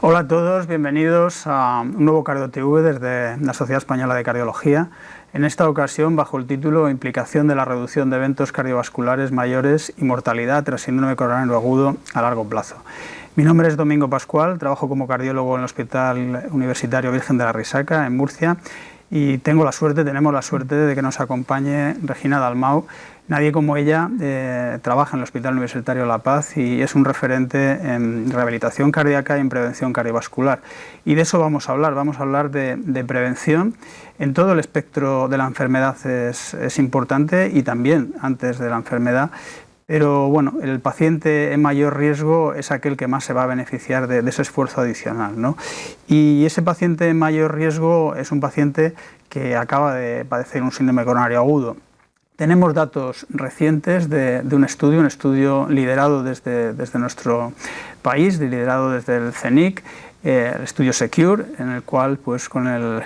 Hola a todos, bienvenidos a un nuevo CardioTV desde la Sociedad Española de Cardiología. En esta ocasión, bajo el título Implicación de la reducción de eventos cardiovasculares mayores y mortalidad tras síndrome coronario agudo a largo plazo. Mi nombre es Domingo Pascual, trabajo como cardiólogo en el Hospital Universitario Virgen de la Risaca, en Murcia, y tenemos la suerte de que nos acompañe Regina Dalmau. Nadie como ella trabaja en el Hospital Universitario La Paz y es un referente en rehabilitación cardíaca y en prevención cardiovascular. Y de eso vamos a hablar de prevención. En todo el espectro de la enfermedad es importante y también antes de la enfermedad. Pero bueno, el paciente en mayor riesgo es aquel que más se va a beneficiar de ese esfuerzo adicional, ¿no? Y ese paciente en mayor riesgo es un paciente que acaba de padecer un síndrome coronario agudo. Tenemos datos recientes de un estudio liderado desde nuestro país, liderado desde el CENIC, el estudio SECURE, en el cual, pues, con el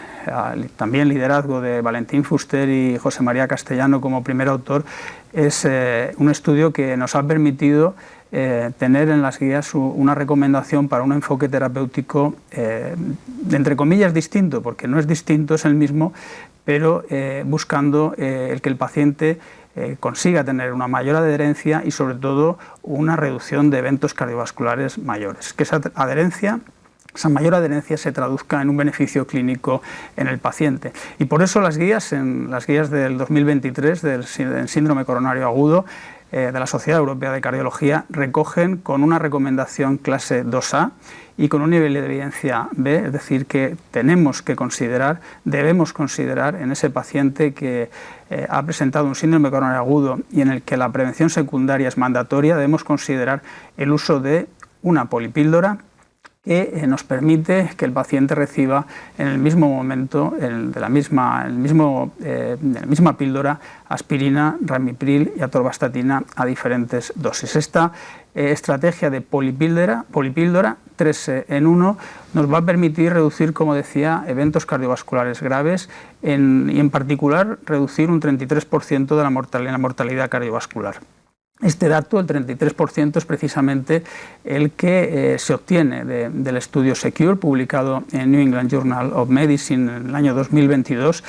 también liderazgo de Valentín Fuster y José María Castellano como primer autor, es un estudio que nos ha permitido tener en las guías una recomendación para un enfoque terapéutico, entre comillas, distinto, porque no es distinto, es el mismo, pero buscando el que el paciente consiga tener una mayor adherencia y sobre todo una reducción de eventos cardiovasculares mayores, que esa mayor adherencia se traduzca en un beneficio clínico en el paciente. Y por eso las guías del 2023 del síndrome coronario agudo de la Sociedad Europea de Cardiología recogen con una recomendación clase 2A y con un nivel de evidencia B, es decir, que debemos considerar en ese paciente que ha presentado un síndrome coronario agudo y en el que la prevención secundaria es mandatoria, debemos considerar el uso de una polipíldora que nos permite que el paciente reciba en el mismo momento, de la misma píldora, aspirina, ramipril y atorvastatina a diferentes dosis. Esta estrategia de polipíldora 3 en 1 nos va a permitir reducir, como decía, eventos cardiovasculares graves y en particular reducir un 33% de la mortalidad cardiovascular. Este dato, el 33%, es precisamente el que se obtiene del estudio SECURE, publicado en New England Journal of Medicine en el año 2022,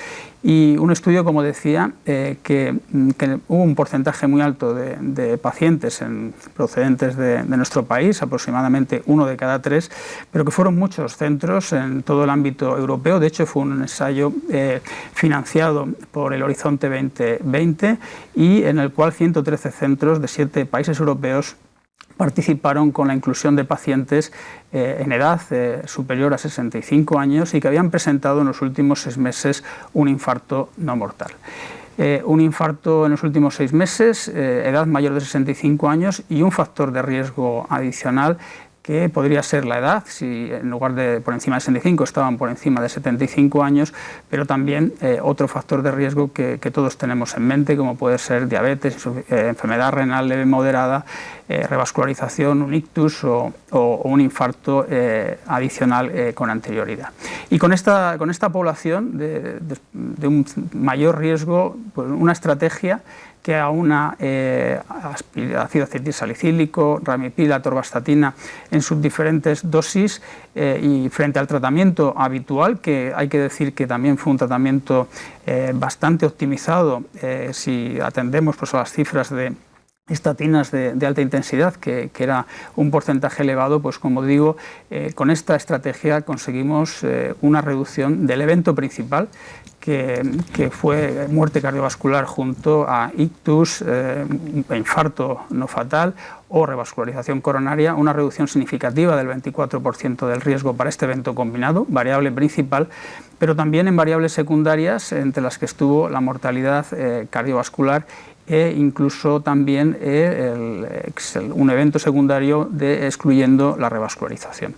y un estudio, como decía, que hubo un porcentaje muy alto de pacientes procedentes de nuestro país, aproximadamente 1 de cada 3, pero que fueron muchos centros en todo el ámbito europeo. De hecho, fue un ensayo financiado por el Horizonte 2020 y en el cual 113 centros de 7 países europeos participaron con la inclusión de pacientes en edad superior a 65 años y que habían presentado en los últimos 6 meses un infarto no mortal. Un infarto en los últimos 6 meses, edad mayor de 65 años y un factor de riesgo adicional que podría ser la edad, si en lugar de por encima de 65 estaban por encima de 75 años, pero también otro factor de riesgo que todos tenemos en mente, como puede ser diabetes, enfermedad renal leve moderada, revascularización, un ictus o un infarto adicional con anterioridad. Y con esta población de un mayor riesgo, pues una estrategia que aúna ácido acetilsalicílico, ramipril, atorvastatina en sus diferentes dosis y frente al tratamiento habitual, que hay que decir que también fue un tratamiento bastante optimizado si atendemos, pues, a las cifras de estatinas de alta intensidad, que era un porcentaje elevado, pues como digo, con esta estrategia conseguimos una reducción del evento principal, que fue muerte cardiovascular junto a ictus, infarto no fatal o revascularización coronaria, una reducción significativa del 24% del riesgo para este evento combinado, variable principal, pero también en variables secundarias, entre las que estuvo la mortalidad cardiovascular e incluso también un evento secundario excluyendo la revascularización.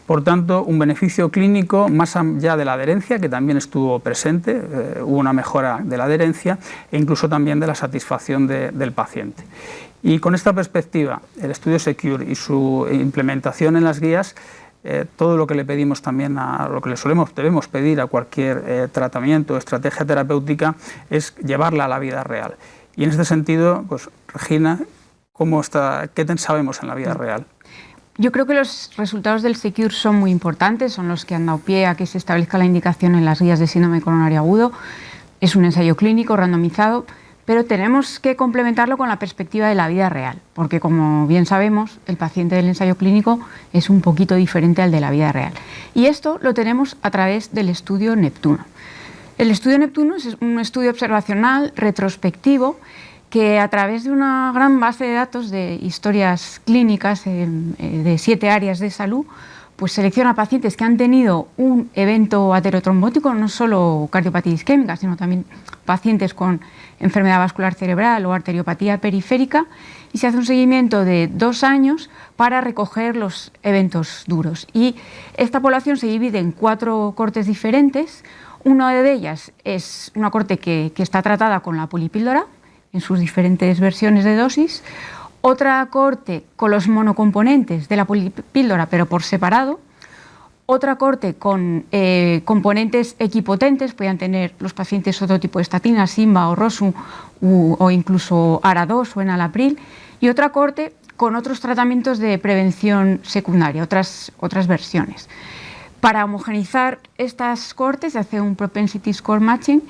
Por tanto, un beneficio clínico más allá de la adherencia, que también estuvo presente, hubo una mejora de la adherencia e incluso también de la satisfacción del paciente. Y con esta perspectiva, el estudio SECURE y su implementación en las guías, todo lo que le pedimos también, debemos pedir a cualquier tratamiento o estrategia terapéutica, es llevarla a la vida real. Y en este sentido, pues Regina, ¿qué sabemos en la vida real? Yo creo que los resultados del SECURE son muy importantes, son los que han dado pie a que se establezca la indicación en las guías de síndrome coronario agudo. Es un ensayo clínico randomizado, pero tenemos que complementarlo con la perspectiva de la vida real, porque como bien sabemos, el paciente del ensayo clínico es un poquito diferente al de la vida real. Y esto lo tenemos a través del estudio Neptuno. El estudio Neptuno es un estudio observacional retrospectivo que a través de una gran base de datos de historias clínicas de 7 áreas de salud, pues selecciona pacientes que han tenido un evento aterotrombótico, no solo cardiopatía isquémica, sino también pacientes con enfermedad vascular cerebral o arteriopatía periférica, y se hace un seguimiento de 2 años para recoger los eventos duros. Y esta población se divide en 4 cortes diferentes. Una de ellas es una corte que está tratada con la polipíldora, en sus diferentes versiones de dosis, otra corte con los monocomponentes de la polipíldora pero por separado, otra corte con componentes equipotentes, puedan tener los pacientes otro tipo de estatina, Simba o Rosu o incluso ARA2 o enalapril, y otra corte con otros tratamientos de prevención secundaria, otras versiones. Para homogeneizar estas cortes se hace un propensity score matching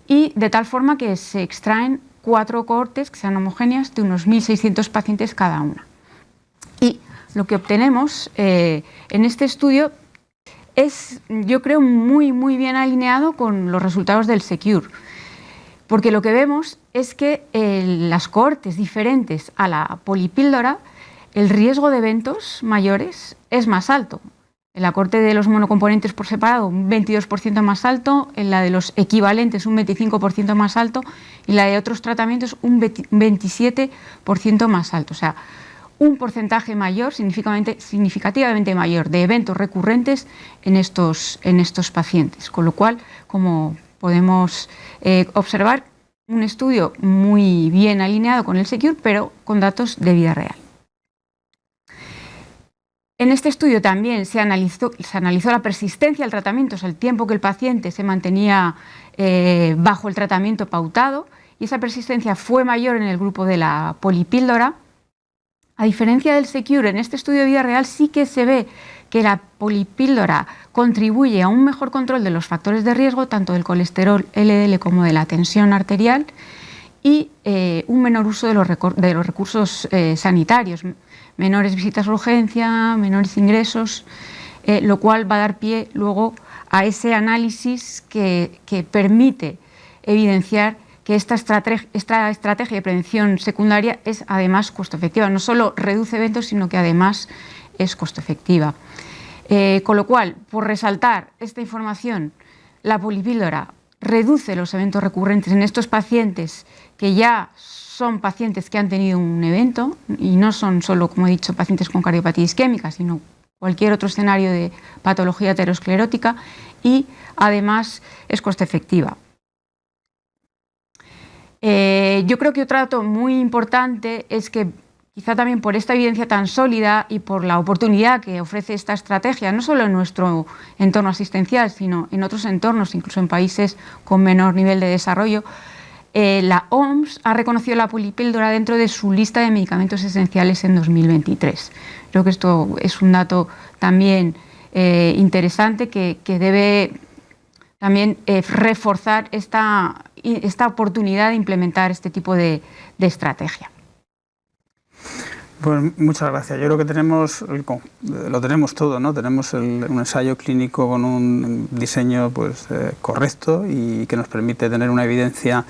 y de tal forma que se extraen 4 cohortes que sean homogéneas de unos 1.600 pacientes cada una. Y lo que obtenemos en este estudio es, yo creo, muy bien alineado con los resultados del SECURE, porque lo que vemos es que las cohortes diferentes a la polipíldora, el riesgo de eventos mayores es más alto. En la corte de los monocomponentes por separado, un 22% más alto, en la de los equivalentes un 25% más alto y la de otros tratamientos un 27% más alto. O sea, un porcentaje mayor, significativamente mayor, de eventos recurrentes en estos pacientes. Con lo cual, como podemos observar, un estudio muy bien alineado con el SECURE, pero con datos de vida real. En este estudio también se analizó la persistencia del tratamiento, o sea, el tiempo que el paciente se mantenía bajo el tratamiento pautado, y esa persistencia fue mayor en el grupo de la polipíldora. A diferencia del SECURE, en este estudio de vida real sí que se ve que la polipíldora contribuye a un mejor control de los factores de riesgo, tanto del colesterol LDL como de la tensión arterial, y un menor uso de los recursos sanitarios, menores visitas a urgencia, menores ingresos, lo cual va a dar pie luego a ese análisis que permite evidenciar que esta estrategia de prevención secundaria es además costo efectiva. No solo reduce eventos, sino que además es costo efectiva. Con lo cual, por resaltar esta información, la polipíldora reduce los eventos recurrentes en estos pacientes que ya son pacientes que han tenido un evento y no son solo, como he dicho, pacientes con cardiopatía isquémica, sino cualquier otro escenario de patología aterosclerótica, y además es costo efectiva. Yo creo que otro dato muy importante es que quizá también por esta evidencia tan sólida y por la oportunidad que ofrece esta estrategia, no solo en nuestro entorno asistencial, sino en otros entornos, incluso en países con menor nivel de desarrollo, la OMS ha reconocido la polipíldora dentro de su lista de medicamentos esenciales en 2023. Creo que esto es un dato también interesante que debe también reforzar esta oportunidad de implementar este tipo de estrategia. Pues muchas gracias. Yo creo que lo tenemos todo, ¿no? Tenemos un ensayo clínico con un diseño pues, correcto y que nos permite tener una evidencia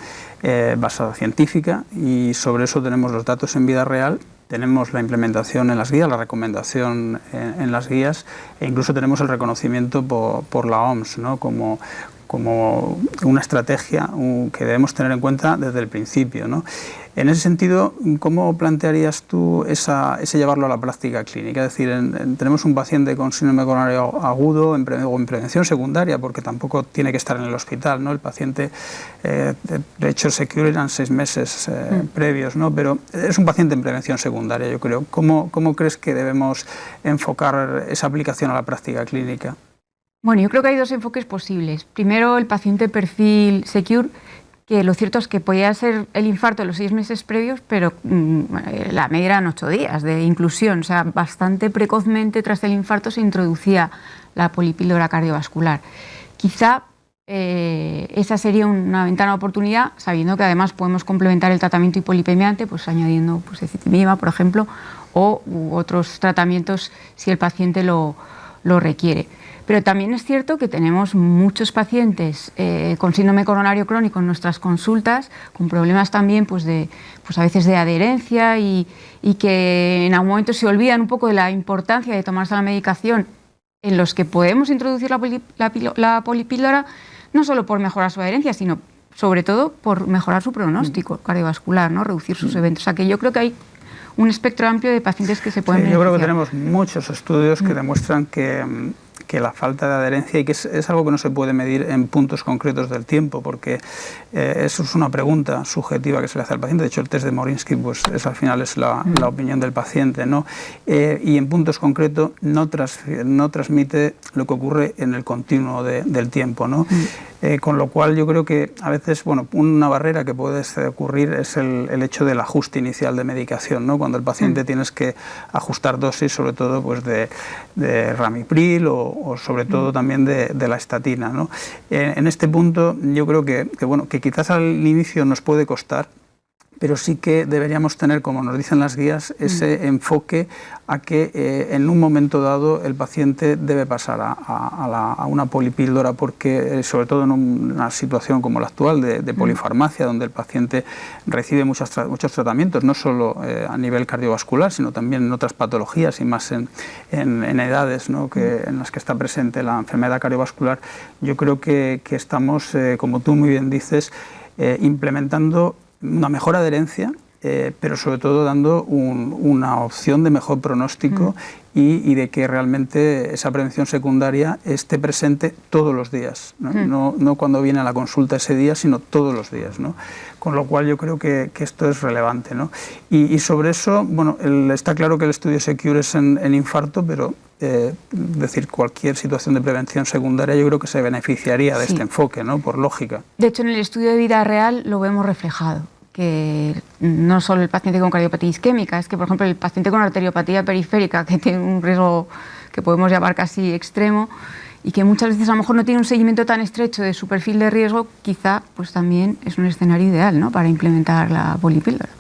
basada científica, y sobre eso tenemos los datos en vida real, tenemos la implementación en las guías, la recomendación en las guías, e incluso tenemos el reconocimiento por la OMS, ¿no? como una estrategia que debemos tener en cuenta desde el principio, ¿no? En ese sentido, ¿cómo plantearías tú ese llevarlo a la práctica clínica? Es decir, tenemos un paciente con síndrome coronario agudo o en prevención secundaria, porque tampoco tiene que estar en el hospital, ¿no? El paciente, de hecho, el SECURE eran 6 meses previos, ¿no? Pero es un paciente en prevención secundaria, yo creo. ¿Cómo crees que debemos enfocar esa aplicación a la práctica clínica? Bueno, yo creo que hay 2 enfoques posibles. Primero, el paciente perfil SECURE, que lo cierto es que podía ser el infarto en los 6 meses previos, pero la media eran 8 días de inclusión, o sea, bastante precozmente tras el infarto se introducía la polipíldora cardiovascular. Quizá esa sería una ventana de oportunidad, sabiendo que además podemos complementar el tratamiento hipolipemiante, pues añadiendo pues, ezetimiba, por ejemplo, o otros tratamientos si el paciente lo requiere. Pero también es cierto que tenemos muchos pacientes con síndrome coronario crónico en nuestras consultas, con problemas también pues a veces de adherencia y que en algún momento se olvidan un poco de la importancia de tomarse la medicación, en los que podemos introducir la polipíldora, no solo por mejorar su adherencia, sino sobre todo por mejorar su pronóstico cardiovascular, ¿no? Reducir sus eventos. O sea que yo creo que hay un espectro amplio de pacientes que se pueden beneficiar. Yo creo que tenemos muchos estudios que demuestran que la falta de adherencia, y que es algo que no se puede medir en puntos concretos del tiempo, porque eso es una pregunta subjetiva que se le hace al paciente. De hecho, el test de Morinsky pues, al final es la opinión del paciente, ¿no? Y en puntos concretos no transmite lo que ocurre en el continuo del tiempo, ¿no? Con lo cual yo creo que a veces, bueno, una barrera que puede ocurrir es el hecho del ajuste inicial de medicación, ¿no? Cuando el paciente tienes que ajustar dosis, sobre todo pues de ramipril o sobre todo también de la estatina, ¿no? En este punto yo creo que quizás al inicio nos puede costar, pero sí que deberíamos tener, como nos dicen las guías, ese enfoque a que en un momento dado el paciente debe pasar a una polipíldora, porque sobre todo en una situación como la actual de polifarmacia, donde el paciente recibe muchos tratamientos, no solo a nivel cardiovascular, sino también en otras patologías y más en edades, ¿no? En las que está presente la enfermedad cardiovascular. Yo creo que estamos, como tú muy bien dices, implementando una mejor adherencia, pero sobre todo dando una opción de mejor pronóstico y de que realmente esa prevención secundaria esté presente todos los días, ¿no? No cuando viene a la consulta ese día, sino todos los días, ¿no? Con lo cual yo creo que esto es relevante, ¿no? Y sobre eso, bueno, está claro que el estudio SECURE es en infarto, pero decir, cualquier situación de prevención secundaria yo creo que se beneficiaría de este enfoque, ¿no? Por lógica. De hecho, en el estudio de vida real lo vemos reflejado, que no solo el paciente con cardiopatía isquémica, es que, por ejemplo, el paciente con arteriopatía periférica, que tiene un riesgo que podemos llamar casi extremo, y que muchas veces a lo mejor no tiene un seguimiento tan estrecho de su perfil de riesgo, quizá pues también es un escenario ideal, ¿no?, para implementar la polipíldora.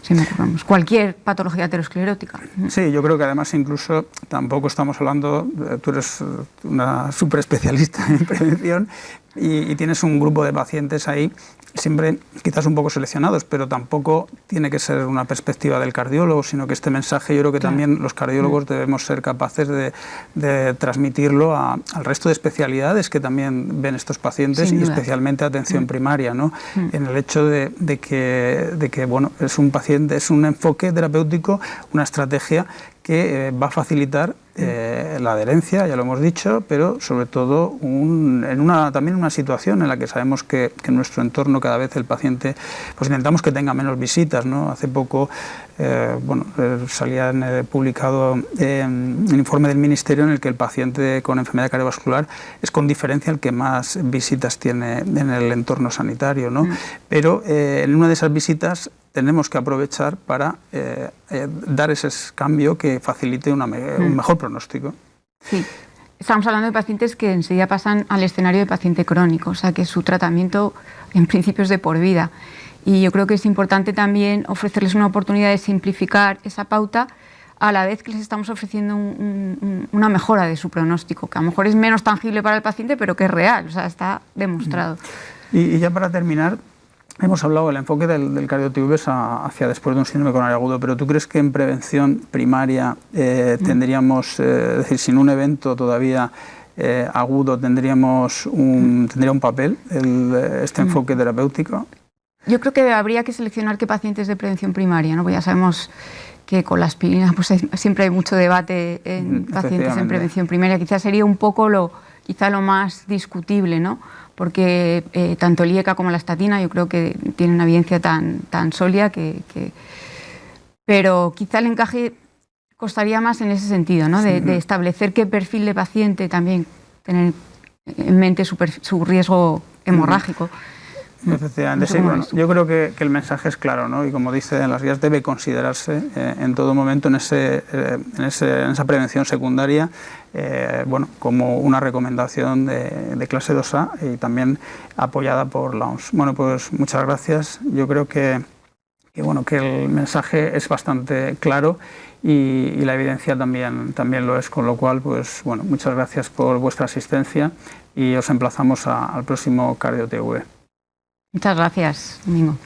Si me ocurramos. Cualquier patología aterosclerótica. Sí, yo creo que además incluso tampoco estamos hablando, tú eres una súper especialista en prevención y tienes un grupo de pacientes ahí, siempre quizás un poco seleccionados, pero tampoco tiene que ser una perspectiva del cardiólogo, sino que este mensaje yo creo que también los cardiólogos debemos ser capaces de transmitirlo al resto de especialidades que también ven estos pacientes, y especialmente atención primaria, ¿no? En el hecho de que bueno, es un paciente, es un enfoque terapéutico, una estrategia que va a facilitar la adherencia, ya lo hemos dicho, pero sobre todo también en una situación en la que sabemos que en nuestro entorno cada vez el paciente, pues intentamos que tenga menos visitas, ¿no? Hace poco salía publicado un informe del Ministerio en el que el paciente con enfermedad cardiovascular es con diferencia el que más visitas tiene en el entorno sanitario, ¿no? Pero en una de esas visitas tenemos que aprovechar para dar ese cambio que facilite un mejor pronóstico. Sí, estamos hablando de pacientes que enseguida pasan al escenario de paciente crónico, o sea que su tratamiento en principio es de por vida. Y yo creo que es importante también ofrecerles una oportunidad de simplificar esa pauta, a la vez que les estamos ofreciendo una mejora de su pronóstico, que a lo mejor es menos tangible para el paciente, pero que es real, o sea, está demostrado. Y ya para terminar, hemos hablado del enfoque del cardiotiubes hacia después de un síndrome coronario agudo, pero ¿tú crees que en prevención primaria tendríamos, es decir, sin un evento todavía agudo, tendría un papel este enfoque terapéutico? Yo creo que habría que seleccionar qué pacientes de prevención primaria, ¿no? Pues ya sabemos que con la aspirina pues siempre hay mucho debate en pacientes en prevención primaria. Quizás sería un poco lo más discutible, ¿no? Porque tanto el IECA como la estatina yo creo que tienen una evidencia tan sólida pero quizá el encaje costaría más en ese sentido, ¿no? De establecer qué perfil de paciente también tener en mente su riesgo hemorrágico. Efectivamente, sí, bueno, yo creo que el mensaje es claro, ¿no? Y como dice en las guías, debe considerarse en todo momento en esa prevención secundaria, bueno, como una recomendación de clase 2A y también apoyada por la OMS. Bueno, pues muchas gracias. Yo creo que el mensaje es bastante claro y la evidencia también lo es, con lo cual, pues bueno, muchas gracias por vuestra asistencia y os emplazamos al próximo Cardio TV. Muchas gracias, Domingo.